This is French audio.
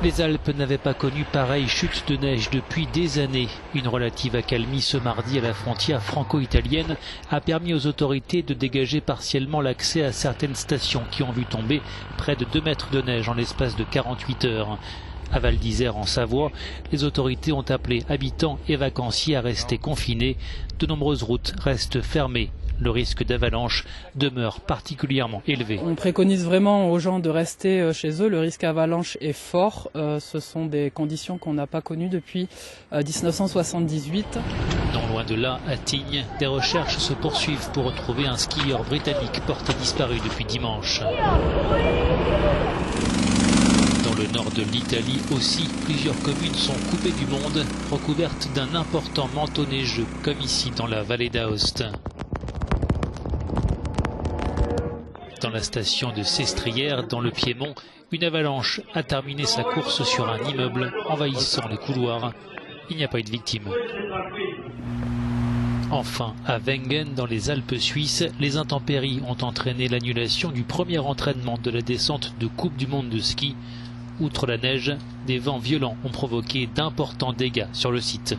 Les Alpes n'avaient pas connu pareille chute de neige depuis des années. Une relative accalmie ce mardi à la frontière franco-italienne a permis aux autorités de dégager partiellement l'accès à certaines stations qui ont vu tomber près de 2 mètres de neige en l'espace de 48 heures. À Val d'Isère, en Savoie, les autorités ont appelé habitants et vacanciers à rester confinés. De nombreuses routes restent fermées. Le risque d'avalanche demeure particulièrement élevé. On préconise vraiment aux gens de rester chez eux. Le risque avalanche est fort. Ce sont des conditions qu'on n'a pas connues depuis 1978. Non loin de là, à Tignes, des recherches se poursuivent pour retrouver un skieur britannique porté disparu depuis dimanche. Dans le nord de l'Italie aussi, plusieurs communes sont coupées du monde, recouvertes d'un important manteau neigeux, comme ici dans la vallée d'Aoste. Dans la station de Sestrières, dans le Piémont, une avalanche a terminé sa course sur un immeuble, envahissant les couloirs. Il n'y a pas eu de victime. Enfin, à Wengen, dans les Alpes suisses, les intempéries ont entraîné l'annulation du premier entraînement de la descente de Coupe du Monde de ski. Outre la neige, des vents violents ont provoqué d'importants dégâts sur le site.